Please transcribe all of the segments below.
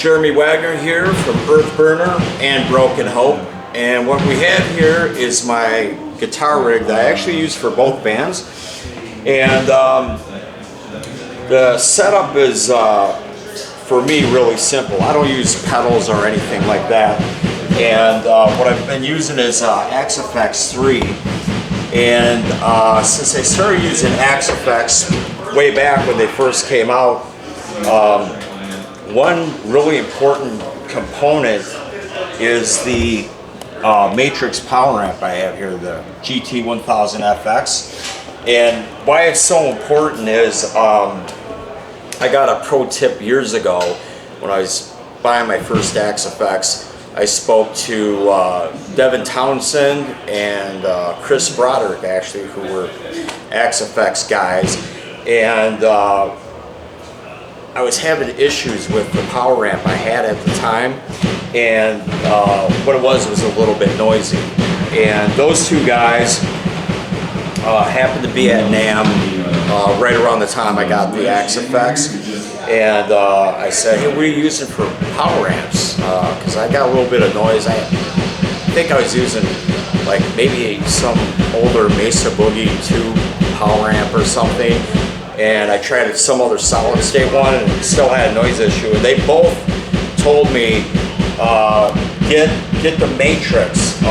Jeremy Wagner here from Earthburner and Broken Hope, and what we have here is my guitar rig that I actually use for both bands. And the setup is for me really simple. I don't use pedals or anything like that, and what I've been using is Axe FX 3. And since I started using Axe FX way back when they first came out, one really important component is the Matrix power amp I have here, the GT1000FX. And why it's so important is I got a pro tip years ago when I was buying my first Axe FX. I spoke to Devin Townsend and Chris Broderick, actually, who were Axe FX guys, and I was having issues with the power amp I had at the time, and what it was a little bit noisy. And those two guys happened to be at NAMM right around the time I got the Axe FX, and I said, hey, what are you using for power amps? Because I got a little bit of noise. I think I was using like maybe some older Mesa Boogie 2 power amp or something, and I tried some other solid state one and still had a noise issue. And they both told me, get the Matrix.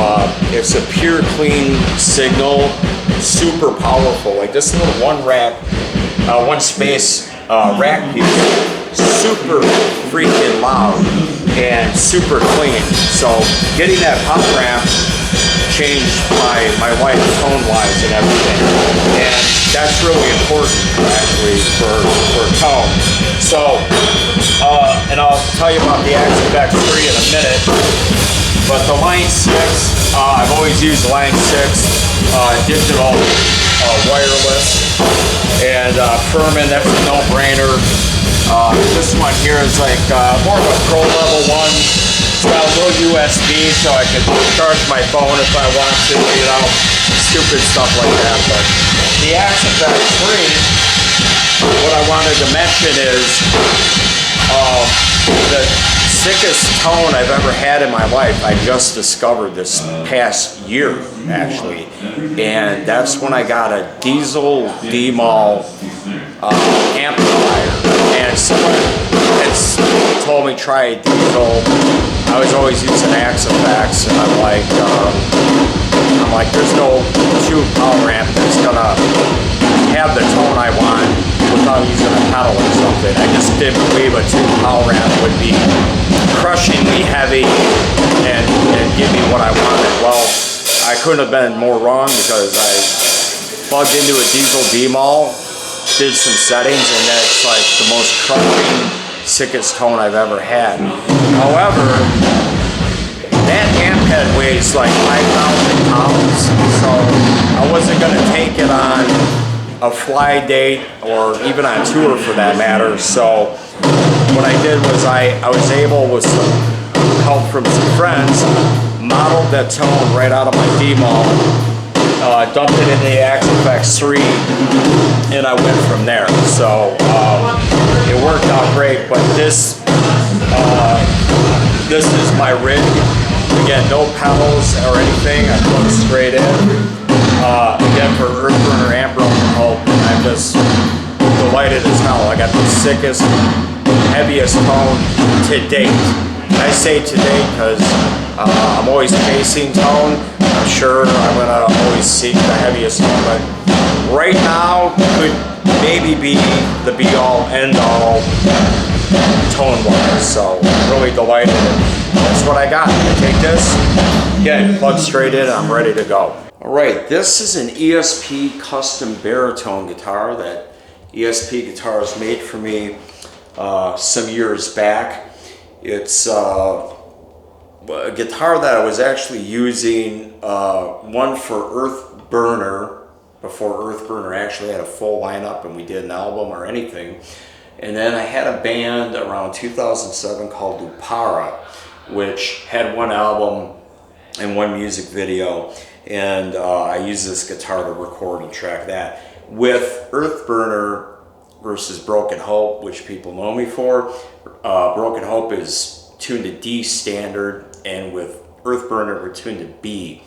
It's a pure clean signal, super powerful. Like this little one space rack piece, super freaking loud and super clean. So getting that power amp changed my life tone-wise and everything, and that's really important actually for tone. So, and I'll tell you about the Axe FX 3 in a minute, but the Line 6, I've always used Line 6, digital wireless, and Furman, that's a no-brainer. This one here is like more of a pro level one. It's got a little USB so I can charge my phone if I want to, you know, stupid stuff like that. But the Axe FX 3, what I wanted to mention is the sickest tone I've ever had in my life. I just discovered this past year, actually, and that's when I got a diesel D-Mall amplifier, and someone had told me try a diesel. I was always using Axe FX, and I'm like, there's no tube power amp that's gonna have the tone I want without using a pedal or something. I just didn't believe a tube power amp would be crushingly heavy and give me what I wanted. Well, I couldn't have been more wrong, because I plugged into a diesel D-Mall, did some settings, and that's like the most crushing, sickest tone I've ever had. However, that amp head weighs like 5,000 pounds, so I wasn't going to take it on a fly date or even on tour for that matter. So what I did was I was able, with some help from some friends, modeled that tone right out of my D-Mall, dumped it into the Axe FX 3, and I went from there. So it worked out great. But this is my rig. Again, no pedals or anything. I plug straight in. Again, for Earthburner and Broken Hope, I'm just delighted as hell. I got the sickest, heaviest tone to date. I say to date because I'm always chasing tone. I'm sure I'm gonna always seek the heaviest tone, but right now could maybe be the be-all, end-all tone-wise. So I'm really delighted, and that's what I got. I take this, again, plug straight in, and I'm ready to go. All right, this is an ESP custom baritone guitar that ESP Guitars made for me some years back. It's a guitar that I was actually using, one for Earthburner, before Earthburner actually had a full lineup and we did an album or anything. And then I had a band around 2007 called Lupara, which had one album and one music video, and I used this guitar to record and track that. With Earthburner, versus Broken Hope, which people know me for. Broken Hope is tuned to D standard, and with Earthburner we're tuned to B.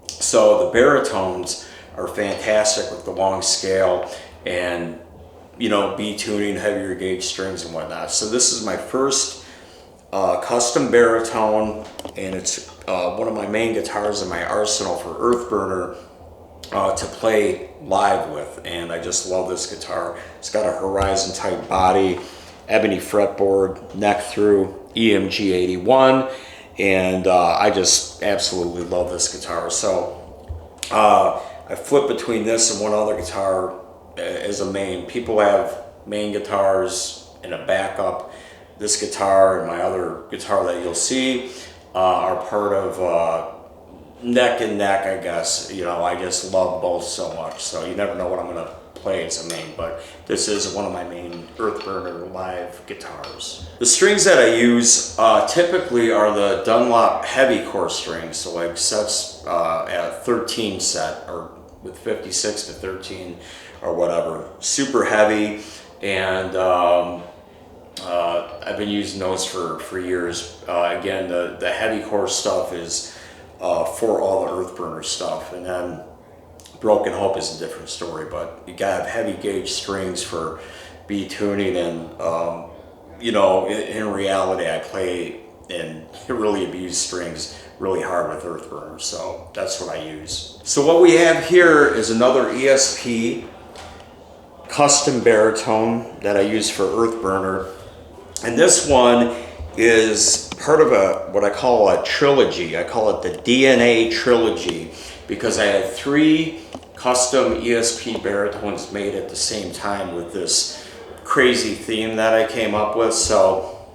So the baritones are fantastic with the long scale and, you know, B tuning, heavier gauge strings and whatnot. So this is my first custom baritone, and it's one of my main guitars in my arsenal for Earthburner to play live with, and I just love this guitar. It's got a horizon type body, ebony fretboard, neck through, EMG 81, and I just absolutely love this guitar. So I flip between this and one other guitar as a main. People have main guitars and a backup. This guitar and my other guitar that you'll see are part of neck and neck, I guess. You know, I just love both so much, so you never know what I'm gonna play as a main, but this is one of my main Earthburner live guitars. The strings that I use typically are the Dunlop heavy core strings, so like sets at 13 set, or with 56 to 13 or whatever. Super heavy, and I've been using those for years. Again, the heavy core stuff is for all the Earthburner stuff, and then Broken Hope is a different story, but you gotta have heavy gauge strings for B tuning, and you know, in reality I play and really abuse strings really hard with Earthburner, so that's what I use. So what we have here is another ESP custom baritone that I use for Earthburner, and this one is part of what I call a trilogy. I call it the DNA trilogy because I had 3 custom ESP baritones made at the same time with this crazy theme that I came up with. So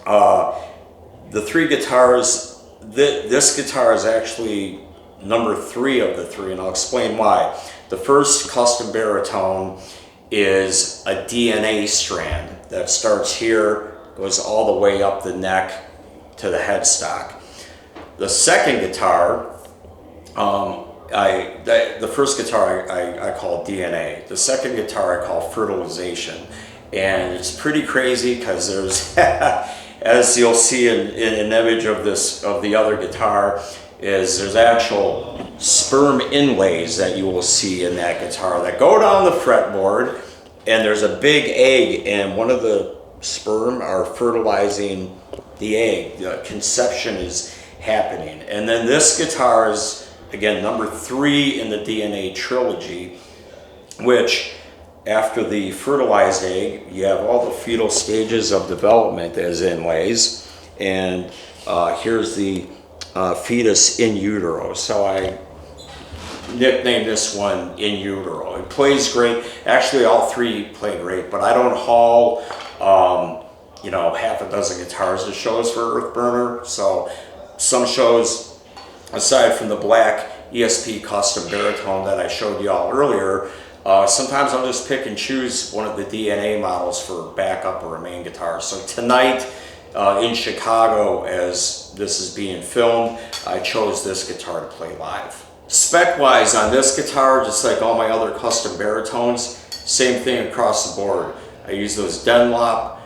the 3 guitars, this guitar is actually number 3 of the 3, and I'll explain why. The first custom baritone is a DNA strand that starts here, goes all the way up the neck to the headstock. The second guitar, the first guitar I call DNA. The second guitar I call fertilization, and it's pretty crazy because there's, as you'll see in an image of the other guitar, there's actual sperm inlays that you will see in that guitar that go down the fretboard, and there's a big egg, and one of the sperm are fertilizing the egg. The conception is happening. And then this guitar is, again, number 3 in the DNA trilogy, which after the fertilized egg, you have all the fetal stages of development as inlays, and here's the fetus in utero. So I nicknamed this one In Utero. It plays great. Actually, all 3 play great, but I don't haul you know, half a dozen guitars to shows for Earthburner. So some shows, aside from the black ESP custom baritone that I showed you all earlier, sometimes I'll just pick and choose one of the DNA models for backup or a main guitar. So tonight in Chicago, as this is being filmed, I chose this guitar to play live. Spec-wise on this guitar, just like all my other custom baritones, same thing across the board. I use those Dunlop,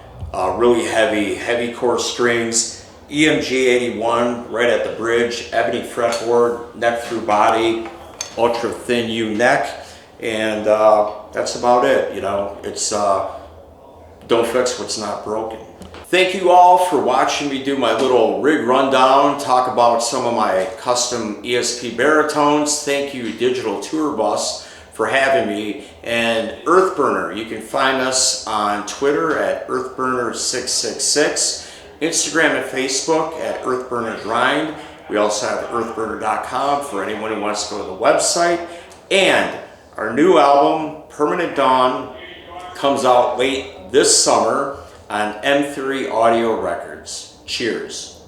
really heavy core strings, EMG 81 right at the bridge, ebony fretboard, neck through body, ultra thin U neck, and that's about it. You know, it's don't fix what's not broken. Thank you all for watching me do my little rig rundown, talk about some of my custom ESP baritones. Thank you, Digital Tour Bus, for having me. And Earthburner, you can find us on Twitter at Earthburner666, Instagram and Facebook at Earthburner Grind. We also have earthburner.com for anyone who wants to go to the website. And our new album, Permanent Dawn, comes out late this summer on M3 Audio Records. Cheers.